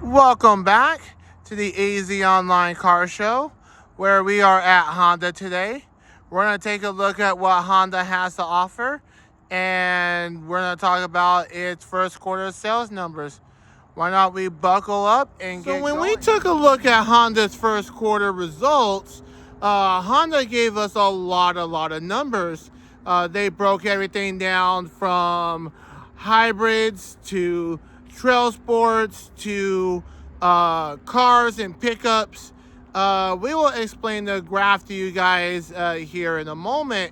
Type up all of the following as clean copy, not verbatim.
Welcome back to the AZ Online Car Show, where we are at Honda today. We're going to take a look at what Honda has to offer, and we're going to talk about its first quarter sales numbers. Why not we buckle up and get going? So when we took a look at Honda's first quarter results, Honda gave us a lot of numbers. They broke everything down from hybrids to trail sports to cars and pickups. We will explain the graph to you guys here in a moment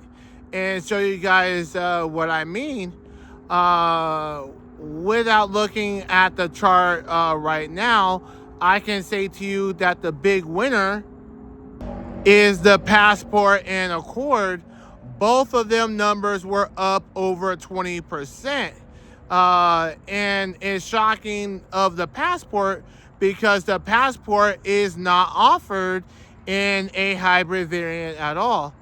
and show you guys what I mean. Without looking at the chart right now, I can say to you that the big winner is the Passport and Accord. Both of them numbers were up over 20%. And it's shocking of the Passport because the Passport is not offered in a hybrid variant at all.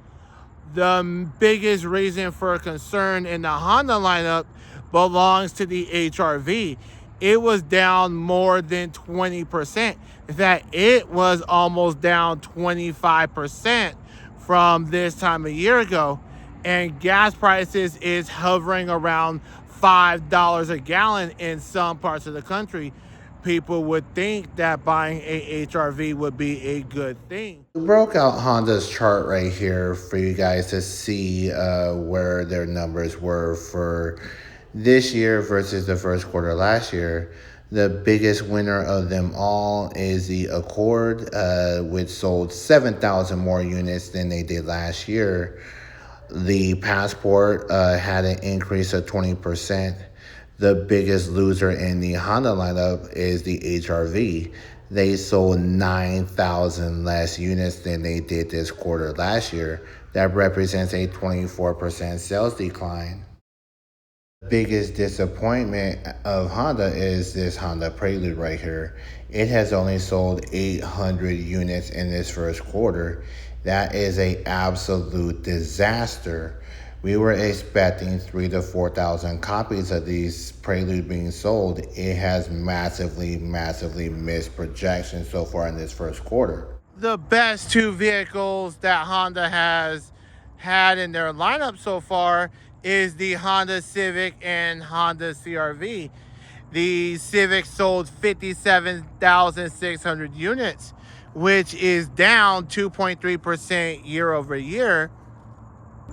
The biggest reason for concern in the Honda lineup belongs to the HR-V. It was down more than 20%. In fact, it was almost down 25% from this time a year ago. And gas prices is hovering around $5 a gallon in some parts of the country. People would think that buying a HR-V would be a good thing. We broke out Honda's chart right here for you guys to see where their numbers were for this year versus the first quarter last year. The biggest winner of them all is the Accord, which sold 7,000 more units than they did last year. The Passport had an increase of 20%. The biggest loser in the Honda lineup is the HR-V. They sold 9,000 less units than they did this quarter last year. That represents a 24% sales decline. The biggest disappointment of Honda is this Honda Prelude right here. It has only sold 800 units in this first quarter. That is an absolute disaster. We were expecting 3,000 to 4,000 copies of these Prelude being sold. It has massively missed projections so far in this first quarter. The best two vehicles that Honda has had in their lineup so far is the Honda Civic and Honda CR-V. The Civic sold 57,600 units, which is down 2.3% year over year.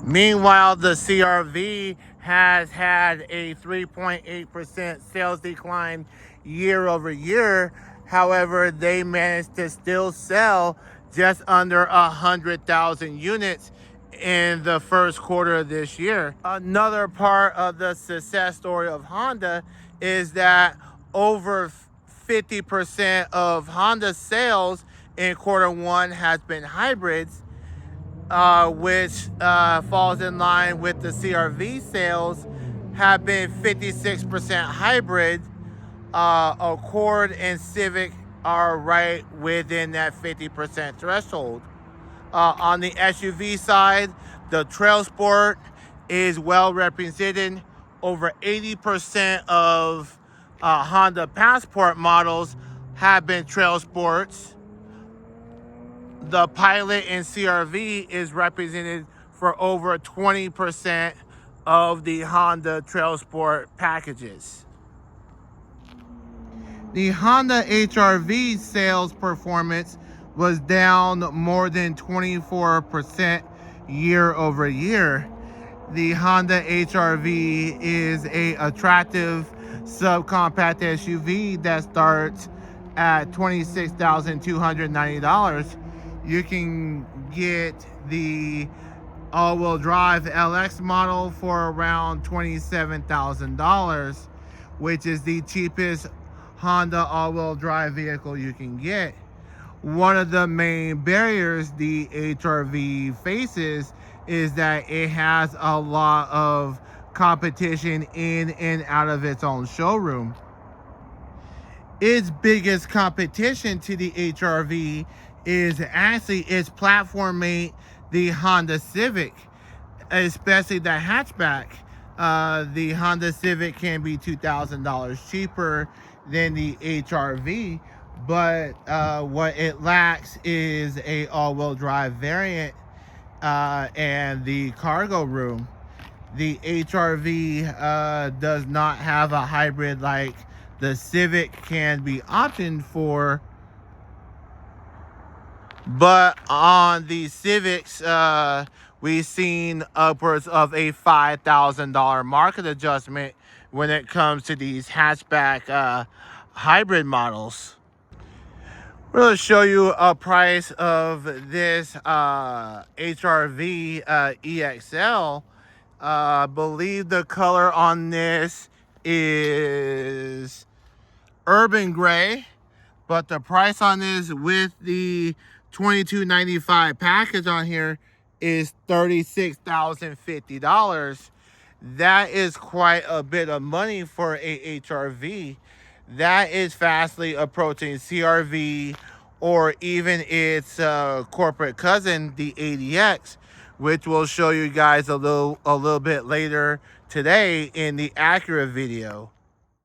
Meanwhile, the CR-V has had a 3.8% sales decline year over year. However, they managed to still sell just under 100,000 units in the first quarter of this year. Another part of the success story of Honda is that over 50% of Honda sales in quarter one has been hybrids, which falls in line with the CR-V sales have been 56% hybrid. Accord and Civic are right within that 50% threshold. On the SUV side, the Trail Sport is well represented. Over 80% of Honda Passport models have been Trail Sports. The Pilot and CR-V is represented for over 20% of the Honda Trail Sport packages. The Honda HR-V sales performance was down more than 24% year over year. The Honda HR-V is an attractive subcompact SUV that starts at $26,290. You can get the all-wheel drive LX model for around $27,000, which is the cheapest Honda all-wheel drive vehicle you can get. One of the main barriers the HR-V faces is that it has a lot of competition in and out of its own showroom. Its biggest competition to the HR-V is actually its platform mate, the Honda Civic, especially the hatchback. The Honda Civic can be $2,000 cheaper than the HRV, but what it lacks is a all-wheel drive variant and the cargo room. The HRV does not have a hybrid like the Civic can be optioned for, but on the Civics, we've seen upwards of a $5,000 market adjustment when it comes to these hatchback hybrid models. We're going to show you a price of this HRV EXL. I believe the color on this is urban gray, but the price on this with the $22.95 package on here is $36,050. That is quite a bit of money for a HRV. That is fastly approaching CRV or even its corporate cousin, the ADX, which we'll show you guys a little bit later today in the Acura video.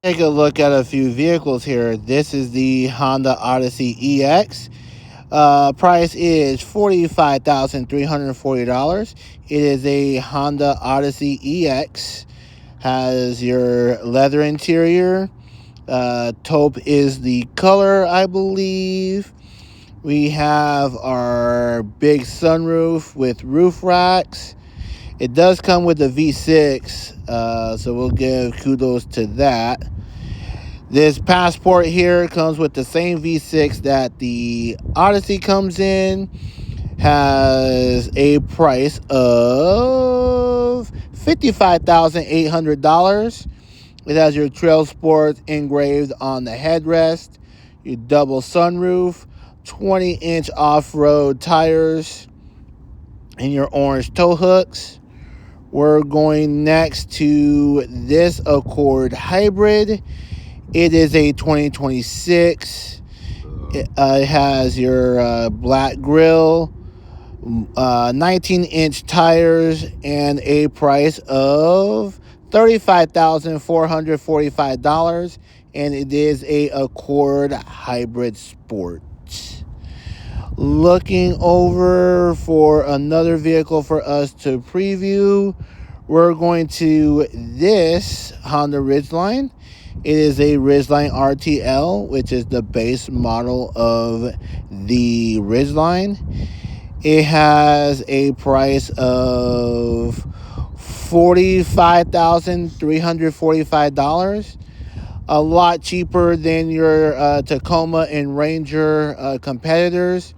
Take a look at a few vehicles here. This is the Honda Odyssey EX. Price is $45,340. It is a Honda Odyssey EX. Has your leather interior. Taupe is the color, I believe. We have our big sunroof with roof racks. It does come with a V6, so we'll give kudos to that. This Passport here comes with the same V6 that the Odyssey comes in. Has a price of $55,800. It has your Trail Sport engraved on the headrest, your double sunroof, 20-inch off-road tires, and your orange tow hooks. We're going next to this Accord Hybrid. It is a 2026. It has your black grille, 19-inch tires, and a price of $35,445. And it is a Accord Hybrid Sport. Looking over for another vehicle for us to preview, we're going to this Honda Ridgeline. It is a Ridgeline RTL, which is the base model of the Ridgeline. It has a price of $45,345. A lot cheaper than your Tacoma and Ranger competitors.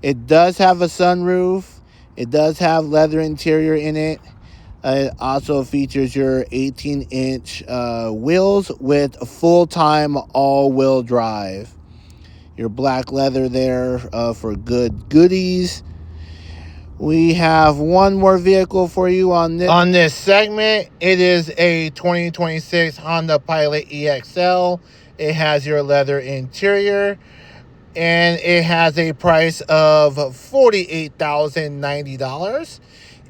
It does have a sunroof. It does have leather interior in it. It also features your 18-inch wheels with full-time all-wheel drive. Your black leather there for good goodies. We have one more vehicle for you on this segment. It is a 2026 Honda Pilot EXL. It has your leather interior, and it has a price of $48,090.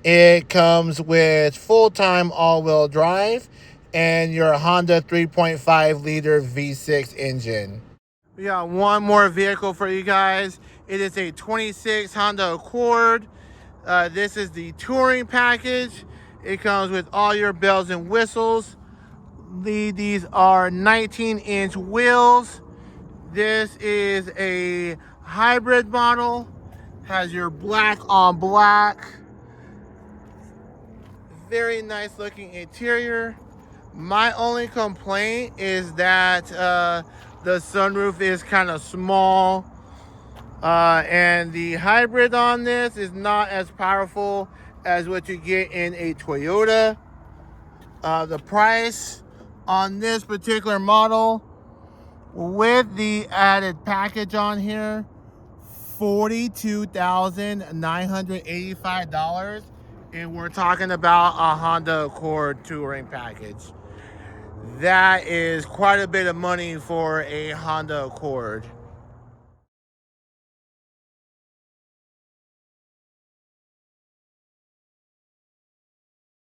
It comes with full-time all-wheel drive and your Honda 3.5-liter V6 engine. We got one more vehicle for you guys. It is a 26 Honda Accord. This is the touring package. It comes with all your bells and whistles. These are 19-inch wheels. This is a hybrid model. Has your black on black. Very nice looking interior. My only complaint is that the sunroof is kind of small. And the hybrid on this is not as powerful as what you get in a Toyota. The price on this particular model with the added package on here, $42,985. And we're talking about a Honda Accord touring package. That is quite a bit of money for a Honda Accord.